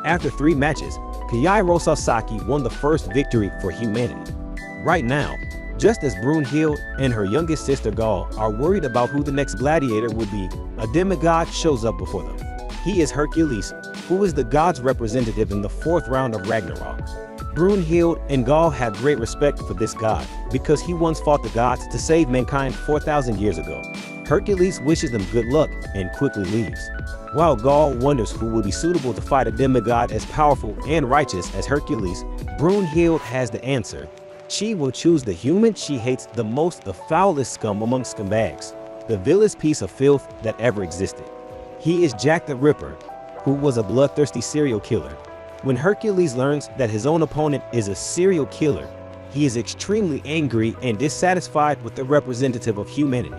After 3 matches, Kairo Sasaki won the first victory for humanity. Right now, just as Brunhild and her youngest sister Gaul are worried about who the next gladiator would be, a demigod shows up before them. He is Hercules, who is the god's representative in the 4th round of Ragnarok. Brunhild and Gaul have great respect for this god because he once fought the gods to save mankind 4,000 years ago. Hercules wishes them good luck and quickly leaves. While Gaul wonders who will be suitable to fight a demigod as powerful and righteous as Hercules, Brunhild has the answer. She will choose the human she hates the most, the foulest scum among scumbags, the vilest piece of filth that ever existed. He is Jack the Ripper, who was a bloodthirsty serial killer. When Hercules learns that his own opponent is a serial killer, he is extremely angry and dissatisfied with the representative of humanity.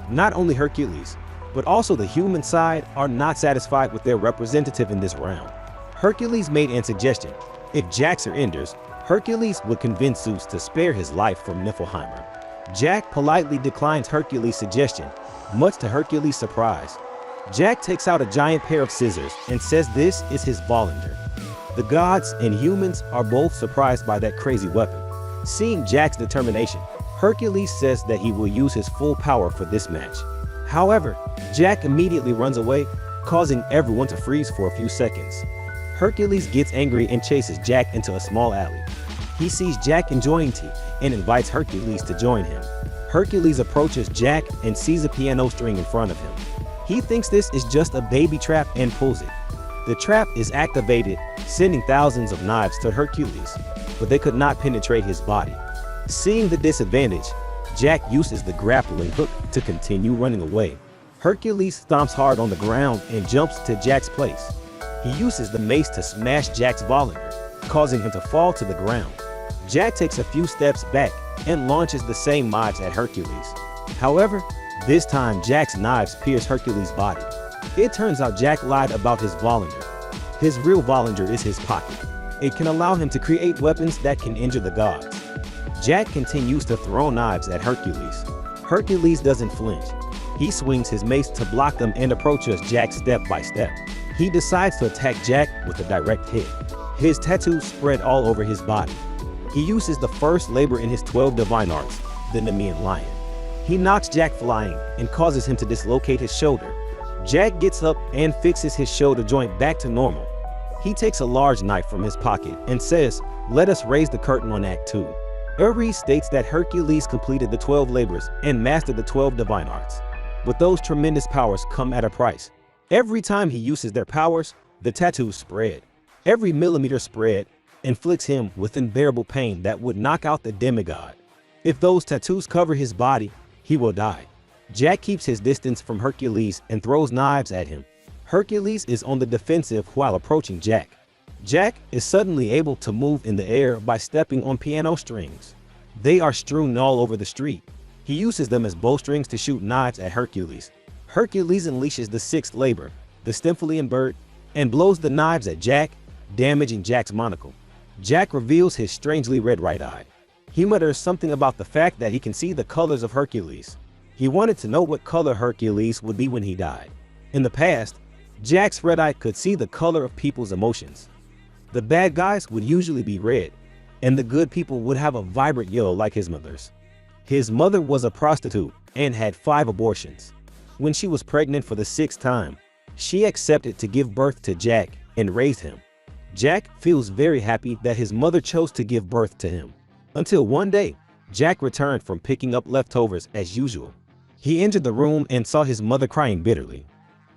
Not only Hercules, but also the human side are not satisfied with their representative in this round. Hercules made a suggestion. If Jack surrenders, Hercules would convince Zeus to spare his life from Niflheimer. Jack politely declines Hercules' suggestion, much to Hercules' surprise. Jack takes out a giant pair of scissors and says this is his Volender. The gods and humans are both surprised by that crazy weapon. Seeing Jack's determination, Hercules says that he will use his full power for this match. However, Jack immediately runs away, causing everyone to freeze for a few seconds. Hercules gets angry and chases Jack into a small alley. He sees Jack enjoying tea and invites Hercules to join him. Hercules approaches Jack and sees a piano string in front of him. He thinks this is just a baby trap and pulls it. The trap is activated, sending thousands of knives to Hercules, but they could not penetrate his body. Seeing the disadvantage, Jack uses the grappling hook to continue running away. Hercules stomps hard on the ground and jumps to Jack's place. He uses the mace to smash Jack's Volender, causing him to fall to the ground. Jack takes a few steps back and launches the same knives at Hercules. However, this time Jack's knives pierce Hercules' body. It turns out Jack lied about his Volender. His real Volender is his pocket. It can allow him to create weapons that can injure the gods. Jack continues to throw knives at Hercules. Hercules doesn't flinch. He swings his mace to block them and approaches Jack step by step. He decides to attack Jack with a direct hit. His tattoos spread all over his body. He uses the first labor in his 12 divine arts, the Nemean Lion. He knocks Jack flying and causes him to dislocate his shoulder. Jack gets up and fixes his shoulder joint back to normal. He takes a large knife from his pocket and says, "Let us raise the curtain on Act 2. Ares states that Hercules completed the 12 labors and mastered the 12 divine arts. But those tremendous powers come at a price. Every time he uses their powers, the tattoos spread. Every millimeter spread inflicts him with unbearable pain that would knock out the demigod. If those tattoos cover his body, he will die." Jack keeps his distance from Hercules and throws knives at him. Hercules is on the defensive while approaching Jack. Jack is suddenly able to move in the air by stepping on piano strings. They are strewn all over the street. He uses them as bowstrings to shoot knives at Hercules. Hercules unleashes the 6th labor, the Stymphalian bird, and blows the knives at Jack, damaging Jack's monocle. Jack reveals his strangely red right eye. He mutters something about the fact that he can see the colors of Hercules. He wanted to know what color Hercules would be when he died. In the past, Jack's red eye could see the color of people's emotions. The bad guys would usually be red, and the good people would have a vibrant yellow like his mother's. His mother was a prostitute and had 5 abortions. When she was pregnant for the 6th time, she accepted to give birth to Jack and raised him. Jack feels very happy that his mother chose to give birth to him. Until one day, Jack returned from picking up leftovers as usual. He entered the room and saw his mother crying bitterly.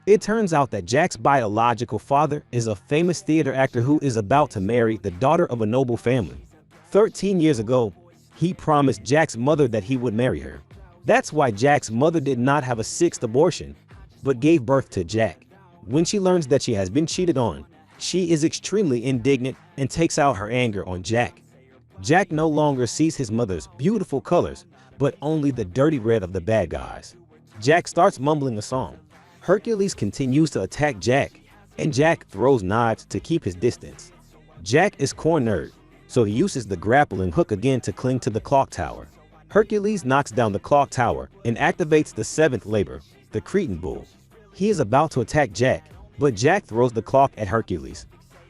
It turns out that Jack's biological father is a famous theater actor who is about to marry the daughter of a noble family. 13 years ago, he promised Jack's mother that he would marry her. That's why Jack's mother did not have a 6th abortion, but gave birth to Jack. When she learns that she has been cheated on, she is extremely indignant and takes out her anger on Jack. Jack no longer sees his mother's beautiful colors, but only the dirty red of the bad guys. Jack starts mumbling a song. Hercules continues to attack Jack, and Jack throws knives to keep his distance. Jack is cornered, so he uses the grappling hook again to cling to the clock tower. Hercules knocks down the clock tower and activates the 7th labor, the Cretan bull. He is about to attack Jack, but Jack throws the clock at Hercules.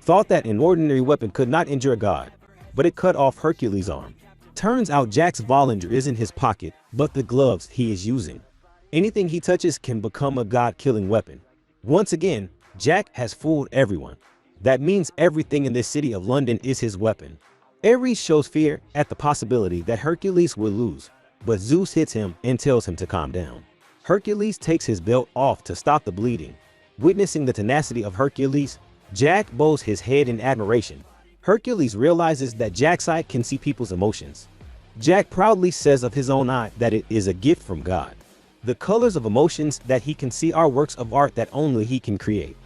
thought that an ordinary weapon could not injure a god, but it cut off Hercules' arm. Turns out Jack's Vollinger is in his pocket, but the gloves he is using. Anything he touches can become a god-killing weapon. Once again, Jack has fooled everyone. That means everything in this city of London is his weapon. Ares shows fear at the possibility that Hercules will lose, but Zeus hits him and tells him to calm down. Hercules takes his belt off to stop the bleeding. Witnessing the tenacity of Hercules, Jack bows his head in admiration. Hercules realizes that Jack's eye can see people's emotions. Jack proudly says of his own eye that it is a gift from God. The colors of emotions that he can see are works of art that only he can create.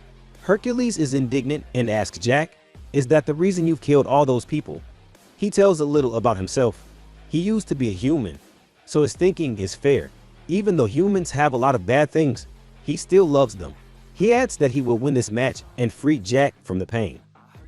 Hercules is indignant and asks Jack, "Is that the reason you've killed all those people?" He tells a little about himself. He used to be a human, so his thinking is fair. Even though humans have a lot of bad things, he still loves them. He adds that he will win this match and free Jack from the pain.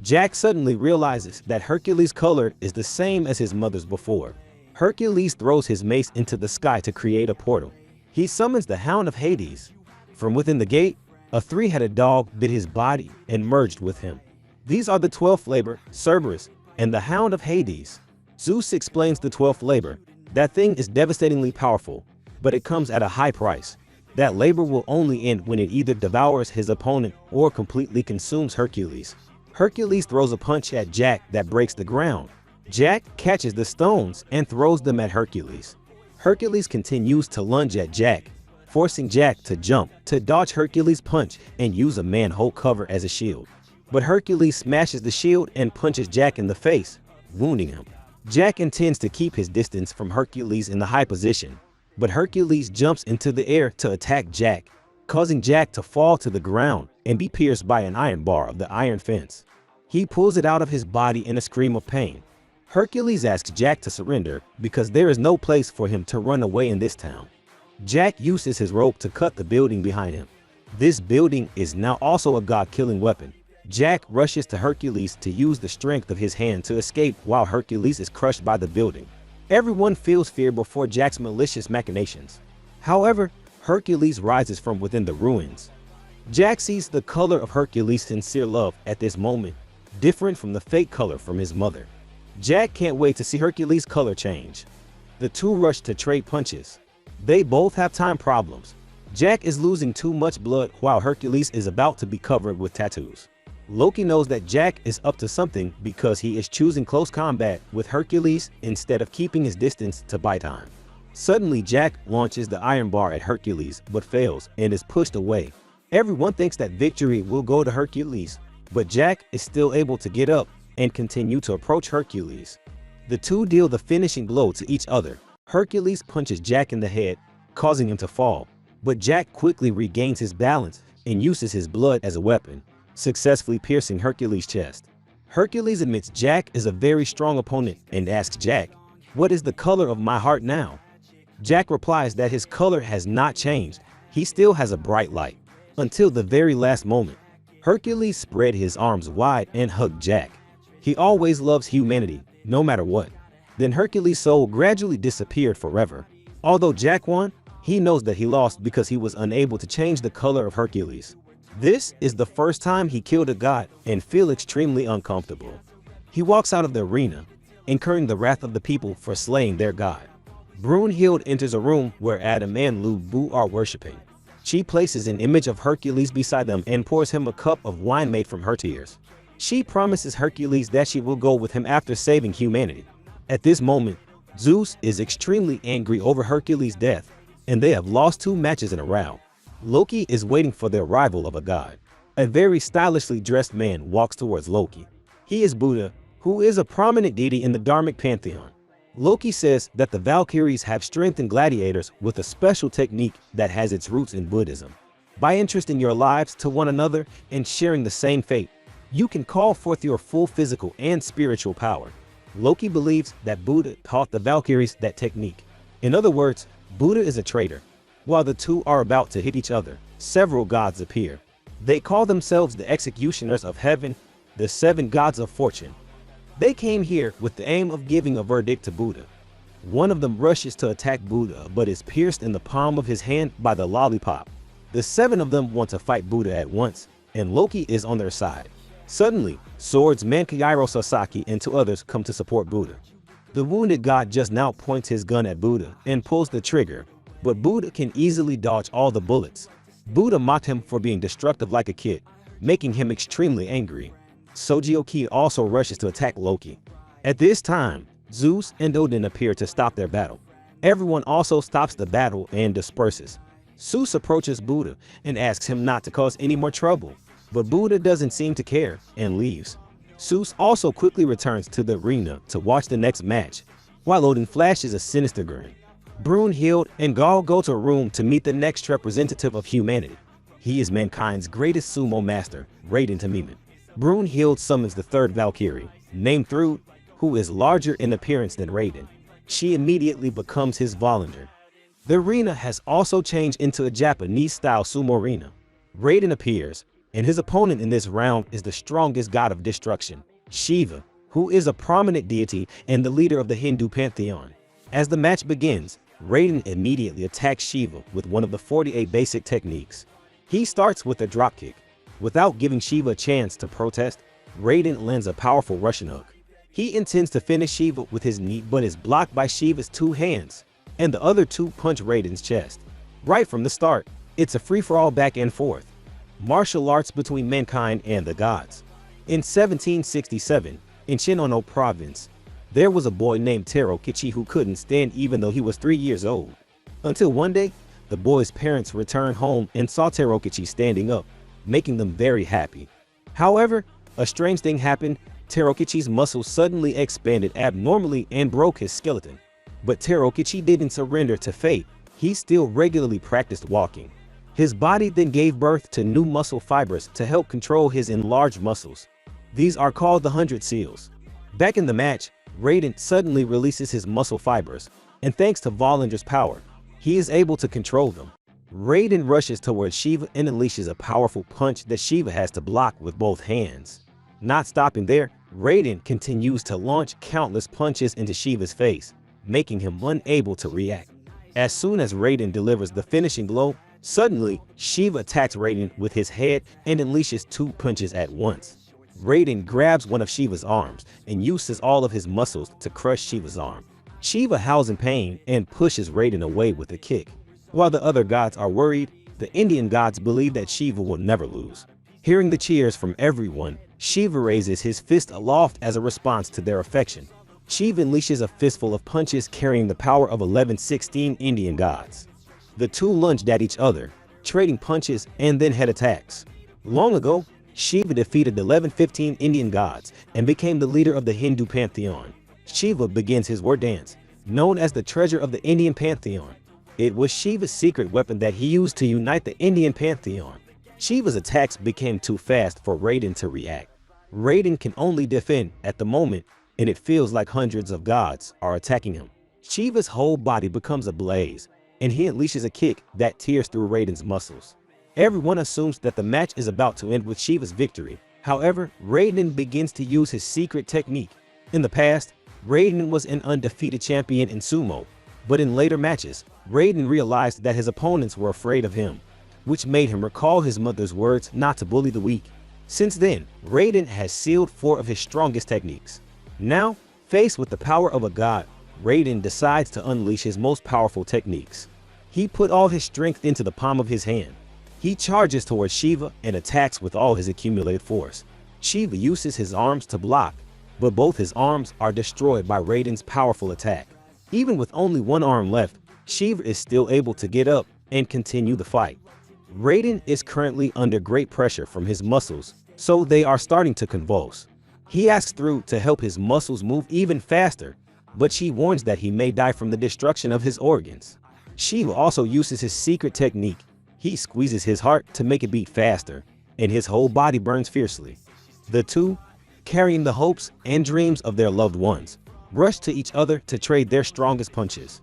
Jack suddenly realizes that Hercules' color is the same as his mother's before. Hercules throws his mace into the sky to create a portal. He summons the Hound of Hades. From within the gate, a three-headed dog bit his body and merged with him. These are the 12th labor, Cerberus, and the Hound of Hades. Zeus explains the 12th labor. That thing is devastatingly powerful, but it comes at a high price. That labor will only end when it either devours his opponent or completely consumes Hercules. Hercules throws a punch at Jack that breaks the ground. Jack catches the stones and throws them at Hercules. Hercules continues to lunge at Jack, forcing Jack to jump to dodge Hercules' punch and use a manhole cover as a shield. But Hercules smashes the shield and punches Jack in the face, wounding him. Jack intends to keep his distance from Hercules in the high position, but Hercules jumps into the air to attack Jack, causing Jack to fall to the ground and be pierced by an iron bar of the iron fence. He pulls it out of his body in a scream of pain. Hercules asks Jack to surrender because there is no place for him to run away in this town. Jack uses his rope to cut the building behind him. This building is now also a god-killing weapon. Jack rushes to Hercules to use the strength of his hand to escape while Hercules is crushed by the building. Everyone feels fear before Jack's malicious machinations. However, Hercules rises from within the ruins. Jack sees the color of Hercules' sincere love at this moment, different from the fake color from his mother. Jack can't wait to see Hercules' color change. The two rush to trade punches. They both have time problems. Jack is losing too much blood while Hercules is about to be covered with tattoos. Loki knows that Jack is up to something because he is choosing close combat with Hercules instead of keeping his distance to buy time. Suddenly, Jack launches the iron bar at Hercules but fails and is pushed away. Everyone thinks that victory will go to Hercules, but Jack is still able to get up and continue to approach Hercules. The two deal the finishing blow to each other. Hercules punches Jack in the head, causing him to fall, but Jack quickly regains his balance and uses his blood as a weapon, successfully piercing Hercules' chest. Hercules admits Jack is a very strong opponent and asks Jack, "What is the color of my heart now?" Jack replies that his color has not changed. He still has a bright light. Until the very last moment, Hercules spread his arms wide and hugged Jack. He always loves humanity, no matter what. Then Hercules' soul gradually disappeared forever. Although Jack won, he knows that he lost because he was unable to change the color of Hercules. This is the first time he killed a god and feels extremely uncomfortable. He walks out of the arena, incurring the wrath of the people for slaying their god. Brunhild enters a room where Adam and Lubu are worshipping. She places an image of Hercules beside them and pours him a cup of wine made from her tears. She promises Hercules that she will go with him after saving humanity. At this moment, Zeus is extremely angry over Hercules' death, and they have lost 2 matches in a row. Loki is waiting for the arrival of a god. A very stylishly dressed man walks towards Loki. He is Buddha, who is a prominent deity in the Dharmic pantheon. Loki says that the Valkyries have strengthened gladiators with a special technique that has its roots in Buddhism. By entrusting your lives to one another and sharing the same fate, you can call forth your full physical and spiritual power. Loki believes that Buddha taught the Valkyries that technique. In other words, Buddha is a traitor. While the two are about to hit each other, several gods appear. They call themselves the executioners of heaven, the 7 gods of fortune. They came here with the aim of giving a verdict to Buddha. One of them rushes to attack Buddha but is pierced in the palm of his hand by the lollipop. The 7 of them want to fight Buddha at once, and Loki is on their side. Suddenly, swordsman Kairo Sasaki and two others come to support Buddha. The wounded god just now points his gun at Buddha and pulls the trigger, but Buddha can easily dodge all the bullets. Buddha mocked him for being destructive like a kid, making him extremely angry. Sojioki also rushes to attack Loki. At this time, Zeus and Odin appear to stop their battle. Everyone also stops the battle and disperses. Zeus approaches Buddha and asks him not to cause any more trouble, but Buddha doesn't seem to care and leaves. Zeus also quickly returns to the arena to watch the next match, while Odin flashes a sinister grin. Brunhild and Gaul go to a room to meet the next representative of humanity. He is mankind's greatest sumo master, Raiden Temimin. Brunhild summons the third Valkyrie, named Thrud, who is larger in appearance than Raiden. She immediately becomes his Volundr. The arena has also changed into a Japanese-style sumo arena. Raiden appears, and his opponent in this round is the strongest god of destruction, Shiva, who is a prominent deity and the leader of the Hindu pantheon. As the match begins, Raiden immediately attacks Shiva with one of the 48 basic techniques. He starts with a dropkick. Without giving Shiva a chance to protest, Raiden lands a powerful Russian hook. He intends to finish Shiva with his knee but is blocked by Shiva's two hands, and the other two punch Raiden's chest. Right from the start, it's a free-for-all back and forth. Martial arts between mankind and the gods. In 1767, in Shinono province, there was a boy named Terokichi who couldn't stand even though he was 3 years old. Until one day, the boy's parents returned home and saw Terokichi standing up, making them very happy. However, a strange thing happened. Terokichi's muscles suddenly expanded abnormally and broke his skeleton. But Terokichi didn't surrender to fate. He still regularly practiced walking. His body then gave birth to new muscle fibers to help control his enlarged muscles. These are called the 100 seals. Back in the match, Raiden suddenly releases his muscle fibers, and thanks to Volundr's power, he is able to control them. Raiden rushes towards Shiva and unleashes a powerful punch that Shiva has to block with both hands. Not stopping there, Raiden continues to launch countless punches into Shiva's face, making him unable to react. As soon as Raiden delivers the finishing blow, suddenly Shiva attacks Raiden with his head and unleashes two punches at once. Raiden grabs one of Shiva's arms and uses all of his muscles to crush Shiva's arm. Shiva howls in pain and pushes Raiden away with a kick. While the other gods are worried, the Indian gods believe that Shiva will never lose. Hearing the cheers from everyone, Shiva raises his fist aloft as a response to their affection. Shiva unleashes a fistful of punches carrying the power of 11-16 Indian gods. The two lunged at each other, trading punches and then head attacks. Long ago, Shiva defeated the 11-15 Indian gods and became the leader of the Hindu pantheon. Shiva begins his war dance, known as the treasure of the Indian pantheon. It was Shiva's secret weapon that he used to unite the Indian pantheon. Shiva's attacks became too fast for Raiden to react. Raiden can only defend at the moment, and it feels like hundreds of gods are attacking him. Shiva's whole body becomes ablaze, and he unleashes a kick that tears through Raiden's muscles. Everyone assumes that the match is about to end with Shiva's victory. However, Raiden begins to use his secret technique. In the past, Raiden was an undefeated champion in sumo, but in later matches, Raiden realized that his opponents were afraid of him, which made him recall his mother's words not to bully the weak. Since then, Raiden has sealed 4 of his strongest techniques. Now, faced with the power of a god, Raiden decides to unleash his most powerful techniques. He put all his strength into the palm of his hand. He charges towards Shiva and attacks with all his accumulated force. Shiva uses his arms to block, but both his arms are destroyed by Raiden's powerful attack. Even with only one arm left, Shiva is still able to get up and continue the fight. Raiden is currently under great pressure from his muscles, so they are starting to convulse. He asks Thrud to help his muscles move even faster, but she warns that he may die from the destruction of his organs. Shiva also uses his secret technique. He squeezes his heart to make it beat faster, and his whole body burns fiercely. The two, carrying the hopes and dreams of their loved ones, rush to each other to trade their strongest punches.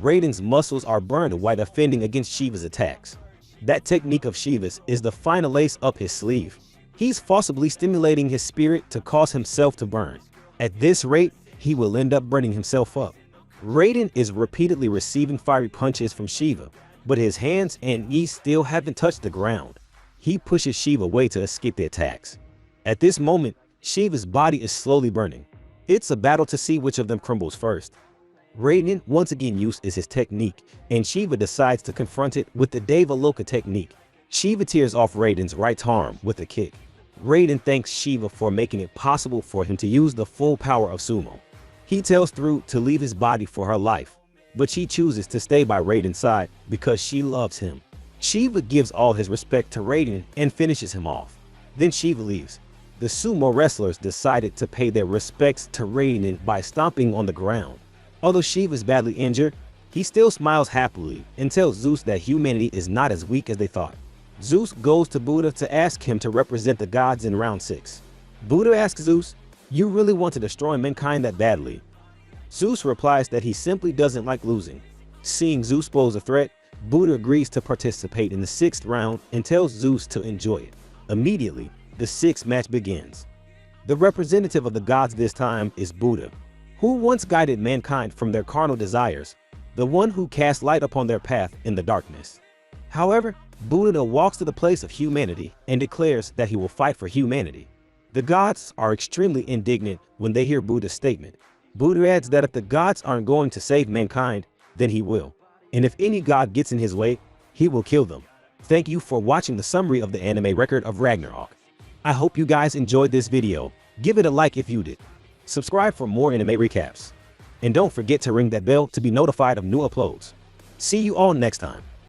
Raiden's muscles are burned while defending against Shiva's attacks. That technique of Shiva's is the final ace up his sleeve. He's forcibly stimulating his spirit to cause himself to burn. At this rate, he will end up burning himself up. Raiden is repeatedly receiving fiery punches from Shiva, but his hands and knees still haven't touched the ground. He pushes Shiva away to escape the attacks. At this moment, Shiva's body is slowly burning. It's a battle to see which of them crumbles first. Raiden once again uses his technique, and Shiva decides to confront it with the Devaloka technique. Shiva tears off Raiden's right arm with a kick. Raiden thanks Shiva for making it possible for him to use the full power of Sumo. He tells Thru to leave his body for her life, but she chooses to stay by Raiden's side because she loves him. Shiva gives all his respect to Raiden and finishes him off. Then Shiva leaves. The sumo wrestlers decided to pay their respects to Raiden by stomping on the ground. Although Shiva is badly injured, he still smiles happily and tells Zeus that humanity is not as weak as they thought. Zeus goes to Buddha to ask him to represent the gods in round 6. Buddha asks Zeus, "You really want to destroy mankind that badly?" Zeus replies that he simply doesn't like losing. Seeing Zeus pose a threat, Buddha agrees to participate in the 6th round and tells Zeus to enjoy it. Immediately, the 6th match begins. The representative of the gods this time is Buddha, who once guided mankind from their carnal desires, the one who cast light upon their path in the darkness. However, Buddha walks to the place of humanity and declares that he will fight for humanity. The gods are extremely indignant when they hear Buddha's statement. Buddha adds that if the gods aren't going to save mankind, then he will. And if any god gets in his way, he will kill them. Thank you for watching the summary of the anime record of Ragnarok. I hope you guys enjoyed this video. Give it a like if you did. Subscribe for more anime recaps. And don't forget to ring that bell to be notified of new uploads. See you all next time.